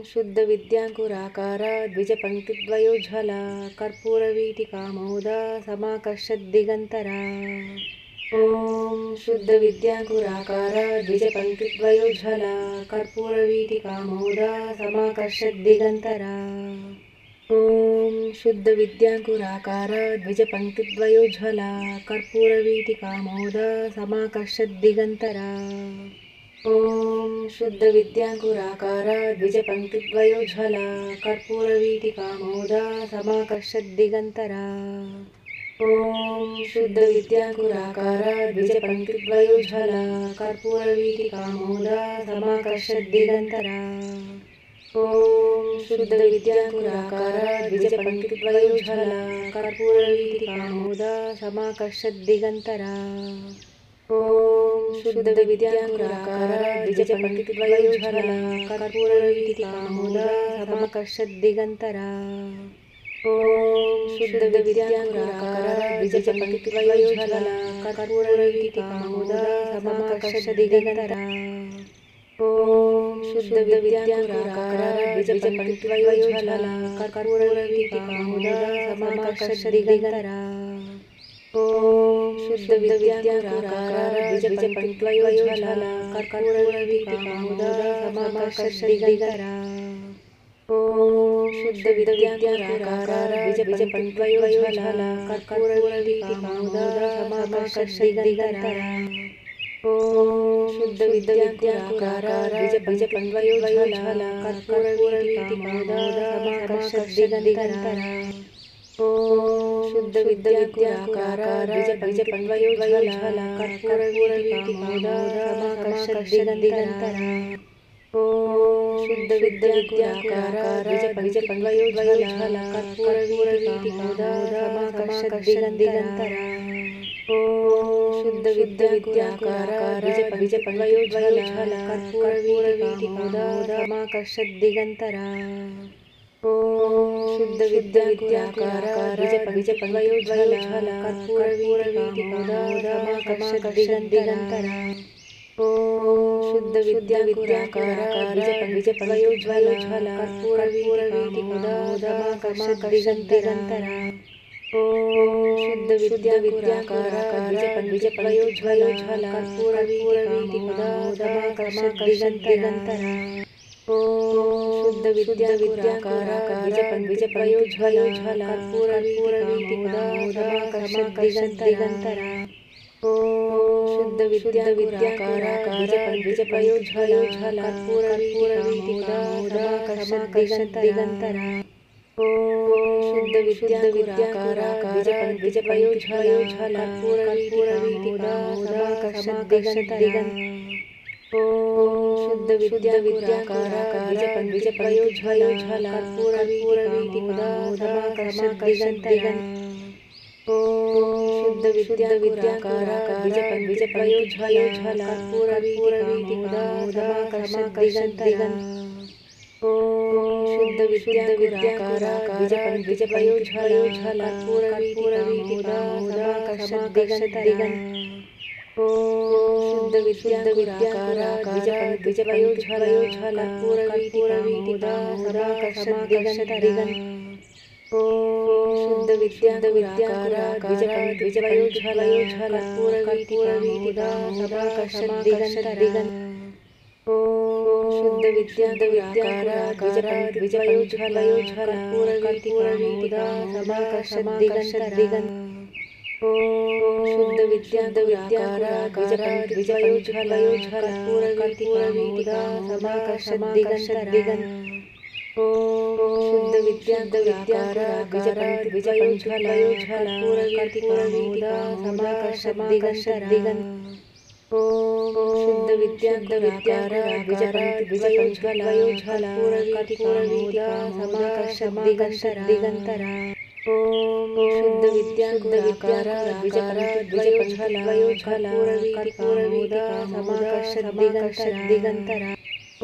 शुद्ध विद्यांकुराकार द्विजपंक्तिद्वयोज्ज्वला कर्पूरवीटिकामोदा समाकर्षद्दिगंतरा। ॐ शुद्ध विद्यांकुराकार द्विजपंक्तिद्वयोज्ज्वला कर्पूरवीटिकामोदा समाकर्षद्दिगंतरा। ॐ शुद्ध विद्यांकुराकार द्विजपंक्तिद्वयोज्ज्वला कर्पूरवीटिकामोदा समाकर्षद्दिगंतरा। ॐ शुद्ध विद्यांकुराकार द्विजपंक्तिद्वयोज्ज्वला कर्पूरवीटिकामोदा समाकर्षद्दिगंतरा। ॐ शुद्ध विद्यांकुराकार द्विजपंक्तिद्वयोज्ज्वला कर्पूरवीटिकामोदा समाकर्षद्दिगंतरा। ॐ शुद्ध विद्यांकुराकार द्विजपंक्तिद्वयोज्ज्वला कर्पूरवीटिकामोदा समाकर्षद्दिगंतरा। ॐ शुद्ध विद्यांकुराकार द्विजपंक्तिद्वयोज्ज्वला कर्पूरवीटिकामोदा समाकर्षद्दिगंतरा। ॐ शुद्ध विद्यांकुराकार द्विजपंक्तिद्वयोज्ज्वला कर्पूरवीटिकामोदा समाकर्षद्दिगंतरा। ॐ शुद्ध विद्यांकुराकार द्विजपंक्तिद्वयोज्ज्वला कर्पूरवीटिकामोदा समाकर्षद्दिगंतरा। ॐ शुद्ध विद्यांकुराकार द्विजपंक्तिद्वयोज्ज्वला कर्पूरवीटिकामोदा समाकर्षद्दिगंतरा। ॐ शुद्ध विद्यांकुराकार द्विजपंक्तिद्वयोज्ज्वला कर्पूरवीटिकामोदा समाकर्षद्दिगंतरा। ॐ शुद्ध विद्यांकुराकार द्विजपंक्तिद्वयोज्ज्वला कर्पूरवीटिकामोदा समाकर्षद्दिगंतरा। ॐ शुद्ध विद्यांकुराकार द्विजपंक्तिद्वयोज्ज्वला कर्पूरवीटिकामोदा समाकर्षद्दिगंतरा। ॐ शुद्ध विद्यांकुराकार द्विजपंक्तिद्वयोज्ज्वला कर्पूरवीटिकामोदा समाकर्षद्दिगंतरा। ॐ शुद्ध विद्यांकुराकार द्विजपंक्तिद्वयोज्ज्वला कर्पूरवीटिकामोदा समाकर्षद्दिगंतरा। ॐ शुद्ध विद्यांकुराकार द्विजपंक्तिद्वयोज्ज्वला कर्पूरवीटिकामोदा समाकर्षद्दिगंतरा। ॐ शुद्ध विद्यांकुराकार द्विजपंक्तिद्वयोज्ज्वला कर्पूरवीटिकामोदा समाकर्षद्दिगंतरा। ॐ शुद्ध विद्यांकुराकार द्विजपंक्तिद्वयोज्ज्वला कर्पूरवीटिकामोदा समाकर्षद्दिगंतरा। ॐ शुद्ध विद्यांकुराकार द्विजपंक्तिद्वयोज्ज्वला कर्पूरवीटिकामोदा समाकर्षद्दिगंतरा। ॐ शुद्ध विद्यांकुराकार द्विजपंक्तिद्वयोज्ज्वला कर्पूरवीटिकामोदा समाकर्षद्दिगंतरा। ॐ शुद्ध विद्यांकुराकार द्विजपंक्तिद्वयोज्ज्वला कर्पूरवीटिकामोदा समाकर्षद्दिगंतरा। ॐ शुद्ध विद्यांकुराकार द्विजपंक्तिद्वयोज्ज्वला कर्पूरवीटिकामोदा समाकर्षद्दिगंतरा। ॐ शुद्ध विद्यांकुराकार द्विजपंक्तिद्वयोज्ज्वला कर्पूरवीटिकामोदा समाकर्षद्दिगंतरा। ॐ शुद्ध विद्यांकुराकार द्विजपंक्तिद्वयोज्ज्वला कर्पूरवीटिकामोदा समाकर्षद्दिगंतरा। ॐ शुद्ध विद्यांकुराकार द्विजपंक्तिद्वयोज्ज्वला कर्पूरवीटिकामोदा समाकर्षद्दिगंतरा। ॐ शुद्ध विद्यांकुराकार द्विजपंक्तिद्वयोज्ज्वला कर्पूरवीटिकामोदा समाकर्षद्दिगंतरा। ॐ शुद्ध विद्यांकुराकार द्विजपंक्तिद्वयोज्ज्वला कर्पूरवीटिकामोदा समाकर्षद्दिगंतरा। ॐ शुद्ध विद्यांकुराकार द्विजपंक्तिद्वयोज्ज्वला कर्पूरवीटिकामोदा समाकर्षद्दिगंतरा। ॐ शुद्ध विद्यांकुराकार द्विजपंक्तिद्वयोज्ज्वला कर्पूरवीटिकामोदा समाकर्षद्दिगंतरा। ॐ शुद्ध विद्यांकुराकार द्विजपंक्तिद्वयोज्ज्वला कर्पूरवीटिकामोदा समाकर्षद्दिगंतरा। ॐ शुद्ध विद्यांकुराकार द्विजपंक्तिद्वयोज्ज्वला कर्पूरवीटिकामोदा समाकर्षद्दिगंतरा। ॐ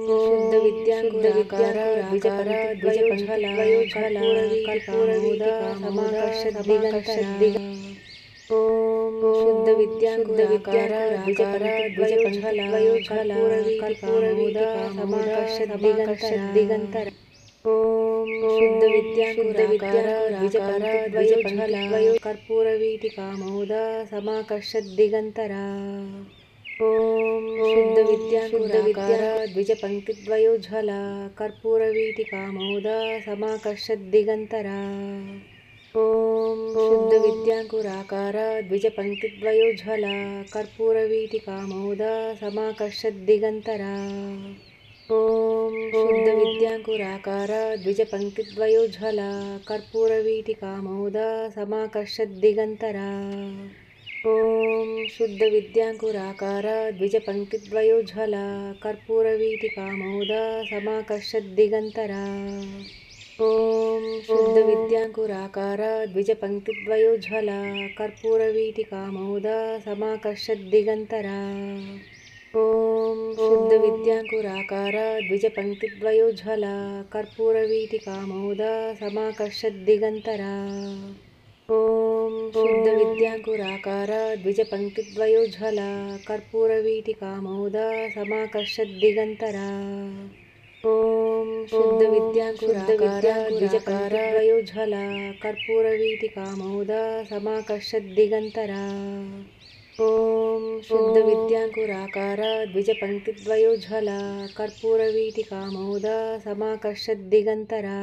शुद्ध विद्यांकुराकार द्विजपंक्तिद्वयोज्ज्वला कर्पूरवीटिकामोदा समाकर्षद्दिगंतरा। ॐ शुद्ध विद्यांकुराकार द्विजपंक्तिद्वयोज्ज्वला कर्पूरवीटिका समाकर्षद्दिगंतरा ओम शुद्ध विद्यांकुराकार द्विजपंक्तिद्वयोज्ज्वला कर्पूरवीटिका समाकर्षद्दिगंतरा ओम शुद्ध विद्यांकुराकार द्विजपंक्तिद्वयोज्ज्वला कर्पूरवीटिका समाकर्षद्दिगंतरा ओम शुद्ध विद्यांकुराकार द्विजपंक्तिद्वयोज्ज्वला कर्पूरवीटिका समाकर्षद्दिगंतरा ओम शुद्ध विद्यांकुराकार द्विजपंक्तिद्वयोज्ज्वला कर्पूरवीटिका समाकर्षद्दिगंतरा ओम शुद्ध विद्यांकुराकार द्विजपंक्तिद्वयोज्ज्वला कर्पूरवीटिका समाकर्षद्दिगंतरा ओम शुद्ध विद्यांकुराकार द्विजपंक्तिद्वयोज्ज्वला कर्पूरवीटिका समाकर्षद्दिगंतरा ओम शुद्ध विद्यांकुराकार द्विजपंक्तिद्वयोज्ज्वला कर्पूरवीटिका समाकर्षद्दिगंतरा ओम शुद्ध विद्यांकुराकार द्विजपंक्तिद्वयोज्ज्वला कर्पूरवीटिका समाकर्षद्दिगंतरा ओम शुद्ध विद्यांकुराकार द्विजपंक्तिद्वयोज्ज्वला कर्पूरवीटिका समाकर्षद्दिगंतरा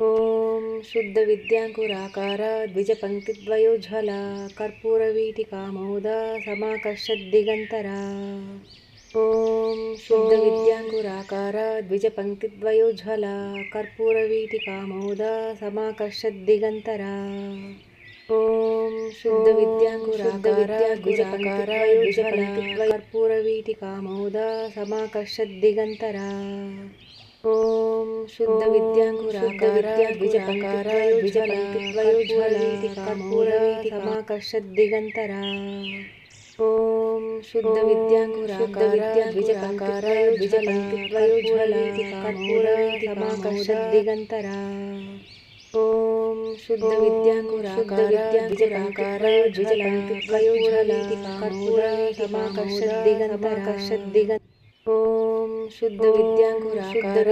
ओम शुद्ध विद्यांकुराकार द्विजपंक्तिद्वयोज्ज्वला कर्पूरवीटिका समाकर्षद्दिगंतरा ओम शुद्ध विद्यांकुराकार द्विजपंक्तिद्वयोज्ज्वला कर्पूरवीटिका समाकर्षद्दिगंतरा ओम शुद्ध विद्यांकुराकार द्विजपंक्तिद्वयोज्ज्वला कर्पूरवीटिका समाकर्षद्दिगंतरा ओम शुद्ध विद्यांकुराकार द्विजपंक्तिद्वयोज्ज्वला कर्पूरवीटिका समाकर्षद्दिगंतरा ओम शुद्ध विद्यांकुराकार द्विजपंक्तिद्वयोज्ज्वला कर्पूरवीटिका समाकर्षद्दिगंतरा ओम शुद्ध विद्यांकुराकार द्विजपंक्तिद्वयोज्ज्वला कर्पूरवीटिका समाकर्षद्दिगंतरा ओम शुद्ध विद्यांकुराकार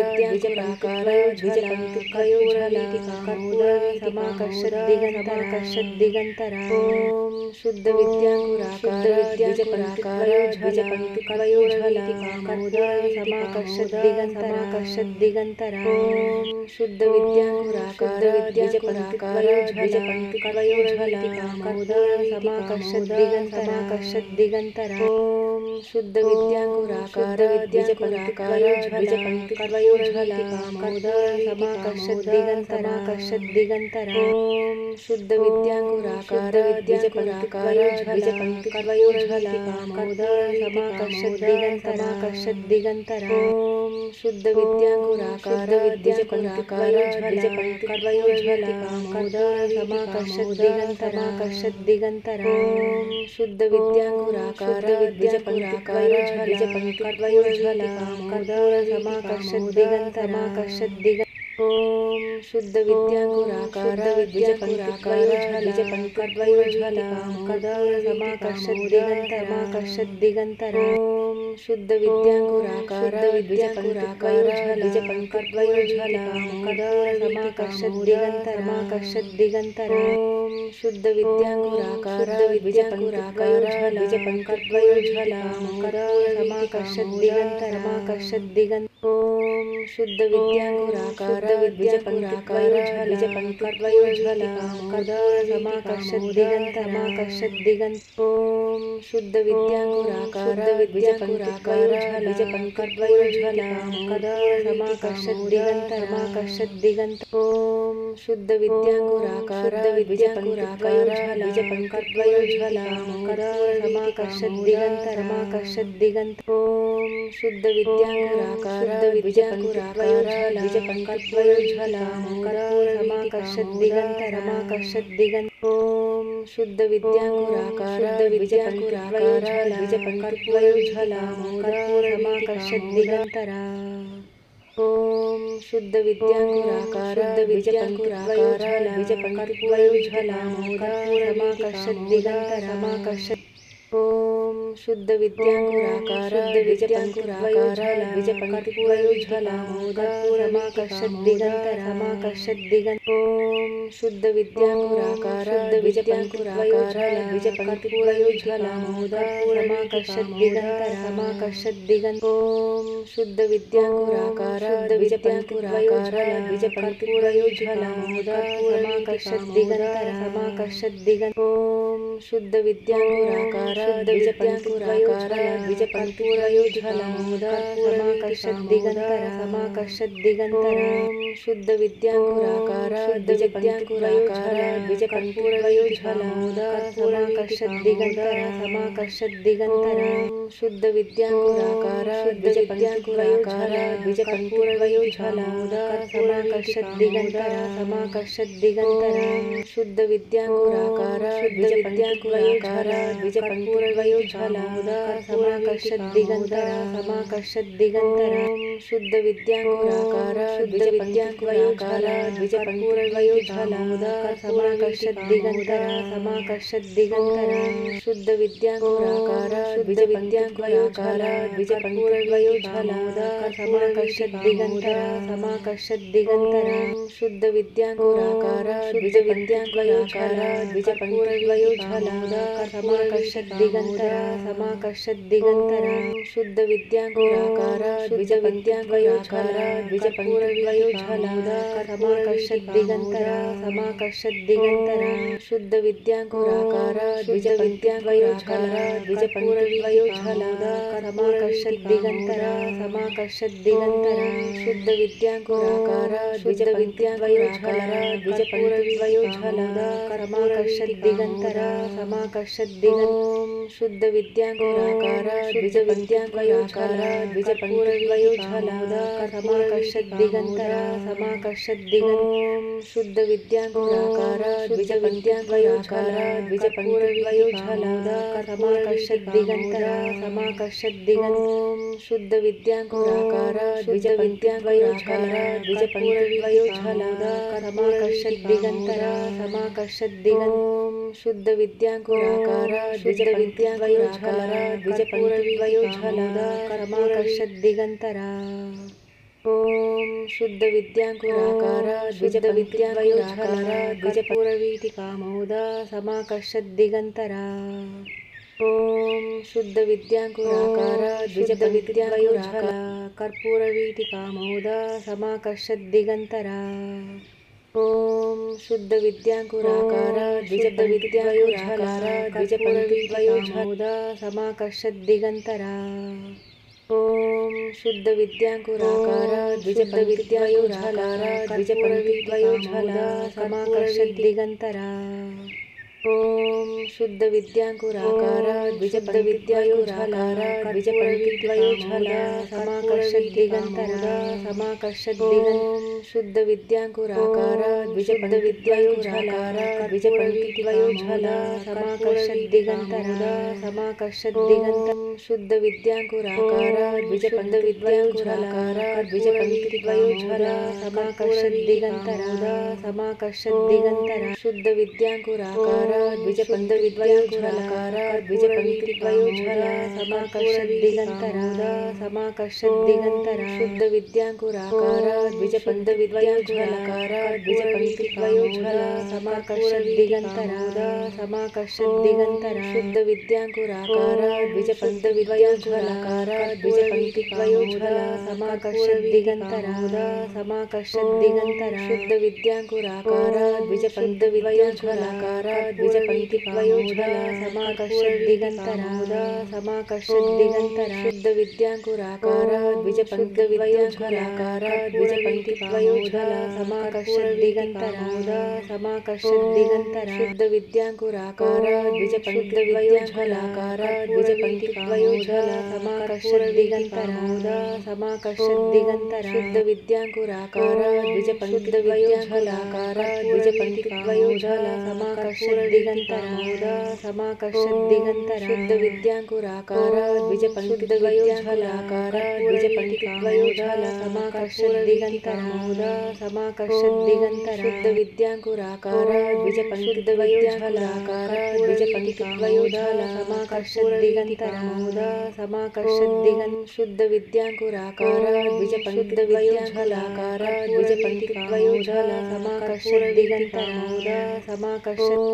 द्विजपंक्तिद्वयोज्ज्वला कर्पूरवीटिका समाकर्षद्दिगंतरा ओम शुद्ध विद्यांकुराकार द्विजपंक्तिद्वयोज्ज्वला कर्पूरवीटिका समाकर्षद्दिगंतरा ओम शुद्ध विद्यांकुराकार द्विजपंक्तिद्वयोज्ज्वला कर्पूरवीटिका समाकर्षद्दिगंतरा ओम शुद्ध विद्यांकुराकार द्विजपंक्तिद्वयोज्ज्वला समाकर्षद्दिगंतरा ओम शुद्ध विद्यांकुराकार द्विजपंक्तिद्वयोज्ज्वला समाकर्षद्दिगंतरा ओम शुद्ध विद्यांकुराकार द्विजपंक्तिद्वयोज्ज्वला समाकर्षद्दिगंतरा ओम शुद्ध विद्यांकुराकार द्विजपंक्तिद्वयोज्ज्वला समाकर्षद्दिगंतरा ओम शुद्ध विद्यांकुराकार द्विजपंक्तिद्वयोज्ज्वला समाकर्षद्दिगंतरा ओम शुद्ध विद्यांकुराकार द्विजपंक्तिद्वयोज्ज्वला समाकर्षद्दिगंतरा ओम शुद्ध विद्यांकुराकार द्विजपंक्तिद्वयोज्ज्वला समाकर्षद्दिगंतरा ओम शुद्ध विद्यांकुराकार द्विजपंक्तिद्वयोज्ज्वला समाकर्षद्दिगंतरा ओम शुद्ध विद्यांकुराकार द्विजपंक्तिद्वयोज्ज्वला समाकर्षद्दिगंतरा ओम शुद्ध विद्यांकुराकार द्विजपंक्तिद्वयोज्ज्वला समाकर्षद्दिगंतरा ओम शुद्ध विद्यांकुराकार द्विजपंक्तिद्वयोज्ज्वला समाकर्षद्दिगंतरा ओम शुद्ध विद्यांकुराकार द्विजपंक्तिद्वयोज्ज्वला समाकर्षद्दिगंतरा ओम शुद्ध विद्यांकुराकार द्विजपंक्तिद्वयोज्ज्वला समाकर्षद्दिगंतरा ओम शुद्ध विद्यांकुराकार विद्यांकुराकार विजपंकर्पूरज्वला मोदारमाकर्षद्दिगन्तरमाकर्षद् ओम शुद्ध विद्यांकुराकार विजपंकुराकार विजपंकर्पूरज्वला मोदारमाकर्षद्दिगन्तरमाकर्षद्दिगन् ओम शुद्ध विद्यांकुराकार विजपंकुराकार विजपंकर्पूरज्वला मोदारमाकर्षद्दिगन्तरमाकर्षद्दिगन् ओम शुद्ध विद्यांकुराकार विजपंकुराकार विजपंकर्पूरज्वला मोदारमाकर्षद्दिगन्तरमाकर्षद्दिगन् ओम शुद्ध विद्यांकुराकार विजपंकुराकार विजपंकर्पूरज्वला मोदारमाकर्षद्दिगन्तरमाकर्षद्दिगन्तरं शुद्ध विद्यांकुराकार विजपंकुराकार विजपंकर्पूरज्वला मोदारमाकर्षद्दिगन्तरमाकर्षद्दिगन्तरं शुद्ध विद्यांकुराकार विजपंकुराकार विजपंकर्पूरज्वला मोदारमाकर्षद्दिगन्तरमाकर्षद्दिगन्तरं शुद्ध विद्यांकुराकार विजपंकुराकार विजपंकर्पूरज्वला मोदारमाकर्षद्दिगन्तरमाकर्षद्दिगन्तरं शुद्ध विद्यांकुराकार विजपंकुराकार विजपंकर्पूरज्वला मोदारमाकर्षद्दिगन्तरमाकर्षद्दिगन्तरं शुद्ध विद्यांकुराकार विजपंकुराकार विजपंकर्पूरज्वला मोदारमाकर्षद्दिगन्तरमाकर्षद्दिगन्तरं शुद्ध विद्यांकुराकार विजपंकुराकार विजपंकर्पूरज्वला मोदारमाकर्षद्दिगन्तरमाकर्षद्दिगन्तरं शुद्ध विद्यांकुराकार विजपंकुराकार विजपंकर्पूरज्वला मोदारमाकर्षद्दिगन्तरमाकर्षद्दिगन्तरं शुद्ध विद्यांकुराकार विजपंकुराकार विजपंकर्पूरज्वला मोदारमाकर्षद्दिगन्तरमाकर्षद्दिगन्तरं शुद्ध विद्यांकुराकार विजपंकुराकार विजपंकर्पूरज्वला मोदारमाकर्षद्दिगन्तरमाकर्षद्दिगन् शुद्ध विद्यांकुराकार विजपंकुराकार विजपंकर्पूरज्वला मोदारमाकर्षद्दिगन्तरमाकर्षद्दिगन् शुद्ध विद्यांकुराकार विजपंकुराकार विजपंकर्पूरज्वला मोदारमाकर्षद्दिगन्तरमाकर्षद्दिगन् शुद्ध विद्यांकुराकार विजपंकुराकार विजपंकर्पूरज्वला मोदारमाकर्षद्दिगन्तरमाकर्षद्दिगन् शुद्ध विद्यांकुराकार विजपंकुराकार विजपंकर्पूरज्वला मोदारमाकर्षद्दिगन्तरा ओम शुद्ध विद्यांकुराकार विजपंकुराकार विजपूरवीटिका मोदारमाकर्षद्दिगन्तरा ओम शुद्ध विद्यांकुराकार विजपंकुराकार कर्पूरवीटिका मोदारमाकर्षद्दिगन्तरा ओम शुद्ध विद्यांकुराकार विजपंकुराकार विजपंकर्पूरवीटिका मोदारमाकर्षद्दिगन्तरा ओम शुद्ध विद्यांकुराकार विजपंकुराकार विजपूरवीटिका मोदारमाकर्षद्दिगन्तरा ओम शुद्ध विद्यांकुराकार विजपंकुराकार विजपूरवीटिका मोदारमाकर्षद्दिगन्तरमाकर्षद्दिगन् शुद्ध विद्यांकुराकार विजपंकुराकार विजपूरवीटिका मोदारमाकर्षद्दिगन्तरमाकर्षद्दिगन् शुद्ध विद्यांकुराकार विजपंकुराकार विजपंकर्पूरज्वला मोदारमाकर्षद्दिगन्तरमाकर्षद्दिगन्तरं शुद्ध विद्यांकुराकार विजपंकुराकार विजपंकर्पूरज्वला मोदारमाकर्षद्दिगन्तरमाकर्षद्दिगन्तरं शुद्ध विद्यांकुराकार विजपंकुराकार विजपंकर्पूरज्वला मोदारमाकर्षद्दिगन्तरमाकर्षद्दिगन्तरं शुद्ध विद्यांकुराकार विजपंकुराकार विजपंकर्पूरज्वला मोदारमाकर्षद्दिगन्तरमाकर्षद्दिगन्तरं शुद्ध विद्यांकुराकार विजपंकुराकार विजपंकर्पूरज्वला मोदारमाकर्षद्दिगन्तरमाकर्षद्दिगन्तरं शुद्ध विद्यांकुराकार विजपंकुराकार विजपंकर्पूरज्वला मोदारमाकर्षद्दिगन्तरमाकर्षद्दिगन्तरं शुद्ध विद्यांकुराकार विजपंकुराकार विजपंकर्पूरज्वला वयोज्ज्वल समाकर्षद्दिगन्तरामोद समाकर्षद्दिगन्तरा शुद्ध विद्यांकुराकार द्विजपंडित वयोज्ज्वलाकार द्विजपंडित वयोज्ज्वल समाकर्षद्दिगन्तरामोद समाकर्षद्दिगन्तरा शुद्ध विद्यांकुराकार द्विजपंडित वयोज्ज्वलाकार द्विजपंडित वयोज्ज्वल समाकर्षद्दिगन्तरामोद समाकर्षद्दिगन्तरा शुद्ध विद्यांकुराकार द्विजपंडित वयोज्ज्वलाकार द्विजपंडित वयोज्ज्वल समाकर्षद्दिगन्तरामोद समाकर्षद्दिगन् शुद्ध विद्यांकुराकार द्विजपंडित वयोज्ज्वलाकार द्विजपंडित वयोज्ज्वल समाकर्षद्दिगन्तरामोद समाकर्षद्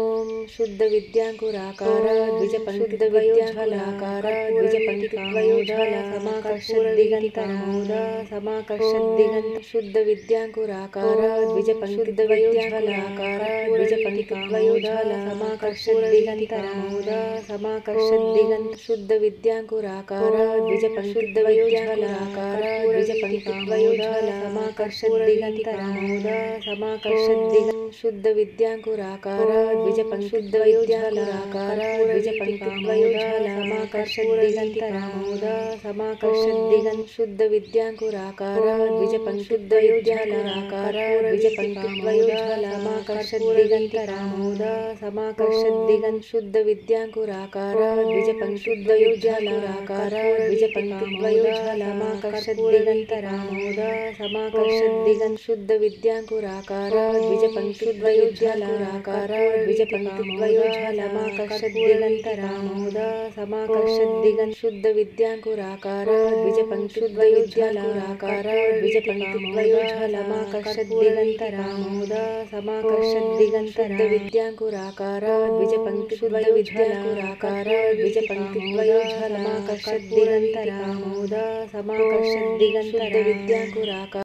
शुद्ध विद्यांकुराकार द्विजपंडित वयोज्ज्वलाकार द्विजपंडित वयोज्ज्वल समाकर्षद्दिगन्तरामोद समाकर्षद्दिगन् शुद्ध विद्यांकुराकार द्विजपंडित वयोज्ज्वलाकार द्विजपंडित वयोज्ज्वल समाकर्षद्दिगन्तरामोद समाकर्षद्दिगन् शुद्ध विद्यांकुराकार द्विजपंडित वयोज्ज्वलाकार द्विजपंडित वयोज्ज्वल समाकर्षद्दिगन्तरामोद समाकर्षद्दिगन् शुद्ध विद्यांकुराकार द्विजपंडित वयोज्ज्वलाकार द्विजपंडित वयोज्ज्वल समाकर्षद्दिगन्तरामोद समाकर्षद्दिगन् शुद्ध विद्यांकुराकार द्विजपंडित वयोज्ज्वलाकार द्विजपंडित वयोज्ज्वल समाकर्षद्दिगन्तरामोद समाकर्षद्दिगन् शुद्ध विद्यांकुराकार द्विजपंडित वयोज्ज्वलाकार द्विजपंडित वयोज्ज्वल समाकर्षद्दिगन्तरामोद समाकर्षद्दिगन् शुद्ध विद्यांकुराकार द्विजपंडित वयोज्ज्वलाकार द्विजपंडित वयोज्ज्वल समाकर्षद्दिगन्तरामोद समाकर्षद्दिगन् शुद्ध विद्यांकुराकार द्विजपंडित वयोज्ज्वलाकार द्विजपंडित वयोज्ज्वल समाकर्षद्दिगन्तरामोद समाकर्षद्दिगन् शुद्ध विद्यांकुराकार द्विजपंडित वयोज्ज्वलाकार द्विजपंडित वयोज्ज्वल समाकर्षद्दिगन्तरामोद समाकर्षद्दिगन् शुद्ध विद्यांकुराकार